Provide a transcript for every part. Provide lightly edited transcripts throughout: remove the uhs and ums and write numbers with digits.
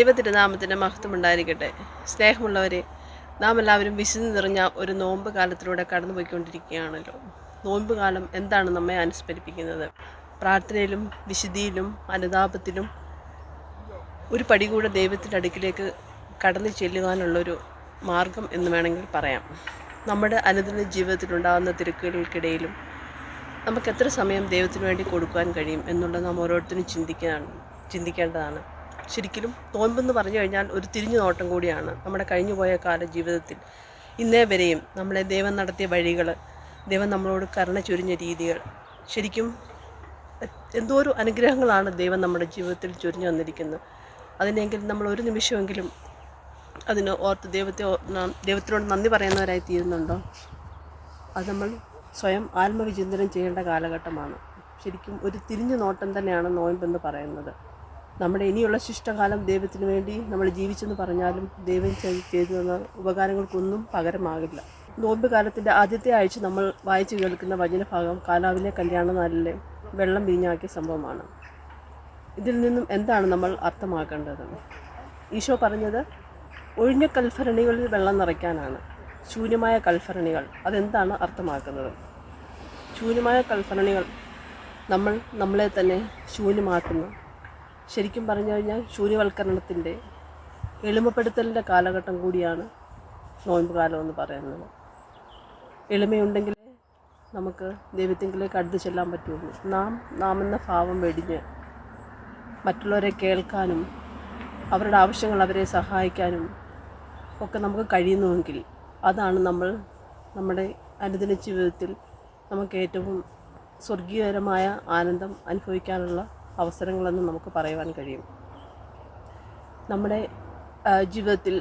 ദൈവത്തിൻ്റെ നാമത്തിൻ്റെ മഹത്വം ഉണ്ടായിരിക്കട്ടെ. സ്നേഹമുള്ളവരെ, നാം എല്ലാവരും വിശുദ്ധി നിറഞ്ഞ ഒരു നോമ്പ് കാലത്തിലൂടെ കടന്നു പോയിക്കൊണ്ടിരിക്കുകയാണല്ലോ. നോമ്പ് കാലം എന്താണ് നമ്മെ അനുസ്മരിപ്പിക്കുന്നത്? പ്രാർത്ഥനയിലും വിശുദ്ധിയിലും അനുതാപത്തിലും ഒരു പടി കൂടെ ദൈവത്തിൻ്റെ അടുക്കിലേക്ക് കടന്നു ചെല്ലുവാനുള്ളൊരു മാർഗം എന്ന് വേണമെങ്കിൽ പറയാം. നമ്മുടെ അനുദിന ജീവിതത്തിലുണ്ടാകുന്ന തിരക്കുകൾക്കിടയിലും നമുക്ക് എത്ര സമയം ദൈവത്തിന് വേണ്ടി കൊടുക്കാൻ കഴിയും എന്നുള്ളത് നാം ഓരോരുത്തരും ചിന്തിക്കേണ്ടതാണ്. ശരിക്കും നോമ്പെന്ന് പറഞ്ഞു കഴിഞ്ഞാൽ ഒരു തിരിഞ്ഞു നോട്ടം കൂടിയാണ്. നമ്മുടെ കഴിഞ്ഞുപോയ കാല ജീവിതത്തിൽ ഇന്നേ വരെയും നമ്മളെ ദൈവം നടത്തിയ വഴികൾ, ദൈവം നമ്മളോട് കരുണ ചൊരിഞ്ഞ രീതികൾ, ശരിക്കും എന്തോരം അനുഗ്രഹങ്ങളാണ് ദൈവം നമ്മുടെ ജീവിതത്തിൽ ചൊരിഞ്ഞു വന്നിരിക്കുന്നത്. അതിനെങ്കിലും നമ്മൾ ഒരു നിമിഷമെങ്കിലും അതിന് ഓർത്ത് ദൈവത്തിനോട് നന്ദി പറയുന്നവരായി തീരുന്നുണ്ടോ? അത് നമ്മൾ സ്വയം ആത്മവിചിന്തനം ചെയ്യേണ്ട കാലഘട്ടമാണ്. ശരിക്കും ഒരു തിരിഞ്ഞു നോട്ടം തന്നെയാണ് നോയമ്പെന്ന് പറയുന്നത്. നമ്മുടെ ഇനിയുള്ള ശിഷ്ടകാലം ദൈവത്തിന് വേണ്ടി നമ്മൾ ജീവിച്ചെന്ന് പറഞ്ഞാലും ദൈവം ചെയ്തു തന്ന ഉപകാരങ്ങൾക്കൊന്നും പകരമാകില്ല. നോമ്പ് കാലത്തിൻ്റെ ആദ്യത്തെ ആഴ്ച നമ്മൾ വായിച്ചു കേൾക്കുന്ന വചനഭാഗം കാനാവിലെ കല്യാണ നാളിലെ വെള്ളം വീഞ്ഞാക്കിയ സംഭവമാണ്. ഇതിൽ നിന്നും എന്താണ് നമ്മൾ അർത്ഥമാക്കേണ്ടത്? ഈശോ പറഞ്ഞത് ഒഴിഞ്ഞ കൽഭരണികളിൽ വെള്ളം നിറയ്ക്കാനാണ്. ശൂന്യമായ കൽഭരണികൾ, അതെന്താണ് അർത്ഥമാക്കുന്നത്? ശൂന്യമായ കൽഭരണികൾ നമ്മളെ തന്നെ ശൂന്യമാക്കുന്നു. ശരിക്കും പറഞ്ഞു കഴിഞ്ഞാൽ ശൂന്യവൽക്കരണത്തിൻ്റെ എളിമപ്പെടുത്തലിൻ്റെ കാലഘട്ടം കൂടിയാണ് നോയമ്പ് കാലം എന്ന് പറയുന്നത്. എളിമയുണ്ടെങ്കിലേ നമുക്ക് ദൈവത്തിങ്കിലേക്ക് അടുത്ത് ചെല്ലാൻ പറ്റുള്ളൂ. നാം എന്ന ഭാവം വെടിഞ്ഞ് മറ്റുള്ളവരെ കേൾക്കാനും അവരുടെ ആവശ്യങ്ങൾ അവരെ സഹായിക്കാനും ഒക്കെ നമുക്ക് കഴിയുന്നുവെങ്കിൽ അതാണ് നമ്മുടെ അനുദിന ജീവിതത്തിൽ നമുക്ക് ഏറ്റവും സ്വർഗീയകരമായ ആനന്ദം അനുഭവിക്കാനുള്ള അവസരങ്ങളെന്ന് നമുക്ക് പറയുവാൻ കഴിയും. നമ്മുടെ ജീവിതത്തിൽ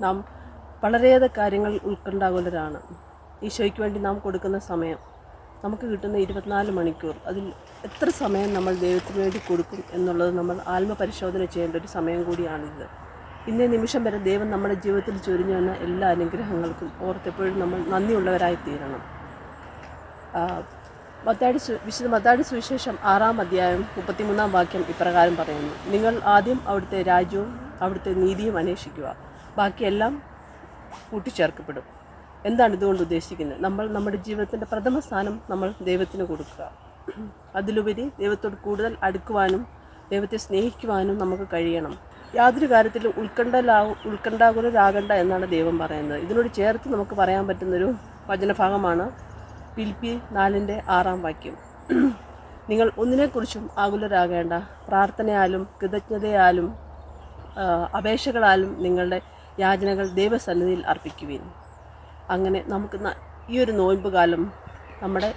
നാം വളരെയേറെ കാര്യങ്ങൾ ഉൾക്കൊണ്ടാകുന്നവരാണ്. ഈശോയ്ക്ക് വേണ്ടി നാം കൊടുക്കുന്ന സമയം, നമുക്ക് കിട്ടുന്ന 24 മണിക്കൂർ, അതിൽ എത്ര സമയം നമ്മൾ ദൈവത്തിന് വേണ്ടി കൊടുക്കും എന്നുള്ളത് നമ്മൾ ആത്മപരിശോധന ചെയ്യേണ്ട ഒരു സമയം കൂടിയാണിത്. ഇന്നേ നിമിഷം വരെ ദൈവം നമ്മുടെ ജീവിതത്തിൽ ചൊരിഞ്ഞു വന്ന എല്ലാ അനുഗ്രഹങ്ങൾക്കും ഓർത്തെപ്പോഴും നമ്മൾ നന്ദിയുള്ളവരായി തീരണം. വിശുദ്ധ മത്തായിയുടെ സുവിശേഷം 6-ാം അധ്യായം 33-ാം വാക്യം ഇപ്രകാരം പറയുന്നു: നിങ്ങൾ ആദ്യം അവിടുത്തെ രാജ്യവും അവിടുത്തെ നീതിയും അന്വേഷിക്കുക, ബാക്കിയെല്ലാം കൂട്ടിച്ചേർക്കപ്പെടും. എന്താണ് ഇതുകൊണ്ട് ഉദ്ദേശിക്കുന്നത്? നമ്മൾ നമ്മുടെ ജീവിതത്തിൻ്റെ പ്രഥമ സ്ഥാനം നമ്മൾ ദൈവത്തിന് കൊടുക്കുക. അതിലുപരി ദൈവത്തോട് കൂടുതൽ അടുക്കുവാനും ദൈവത്തെ സ്നേഹിക്കുവാനും നമുക്ക് കഴിയണം. യാതൊരു കാര്യത്തിലും ഉത്കണ്ഠാകുലരാകണ്ട എന്നാണ് ദൈവം പറയുന്നത്. ഇതിനോട് ചേർത്ത് നമുക്ക് പറയാൻ പറ്റുന്നൊരു വചനഭാഗമാണ് ഫിലിപ്പി 4-6 വാക്യം. നിങ്ങൾ ഒന്നിനെക്കുറിച്ചും ആകുലരാകേണ്ട, പ്രാർത്ഥനയാലും കൃതജ്ഞതയാലും അപേക്ഷകളാലും നിങ്ങളുടെ യാചനകൾ ദൈവസന്നിധിയിൽ അർപ്പിക്കുവിൻ. അങ്ങനെ നമുക്ക് ഈ ഒരു നോയമ്പ് കാലം നമ്മുടെ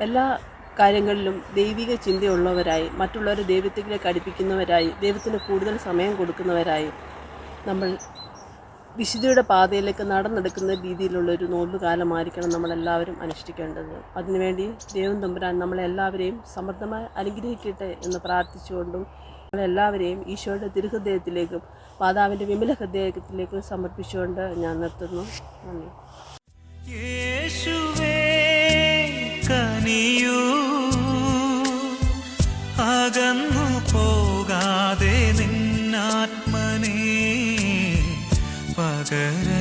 എല്ലാ കാര്യങ്ങളിലും ദൈവിക ചിന്തയുള്ളവരായി, മറ്റുള്ളവരെ ദൈവത്തിലേക്ക് അടുപ്പിക്കുന്നവരായി, ദൈവത്തിന് കൂടുതൽ സമയം കൊടുക്കുന്നവരായി, നമ്മൾ വിശുദ്ധിയുടെ പാതയിലേക്ക് നടന്നെടുക്കുന്ന രീതിയിലുള്ളൊരു നോമ്പ് കാലമായിരിക്കണം നമ്മളെല്ലാവരും അനുഷ്ഠിക്കേണ്ടത്. അതിനുവേണ്ടി ദൈവം തമ്പുരാൻ നമ്മളെല്ലാവരെയും സമൃദ്ധമായി അനുഗ്രഹിക്കട്ടെ എന്ന് പ്രാർത്ഥിച്ചുകൊണ്ടും നമ്മളെല്ലാവരെയും ഈശോയുടെ തിരുഹൃദയത്തിലേക്കും മാതാവിൻ്റെ വിമല ഹൃദയത്തിലേക്കും സമർപ്പിച്ചുകൊണ്ട് ഞാൻ നിർത്തുന്നു. നന്ദി. യേശുവേ കനിയൂ, അകന്നു പോകാതെ നിന്നാത്മനേ പകര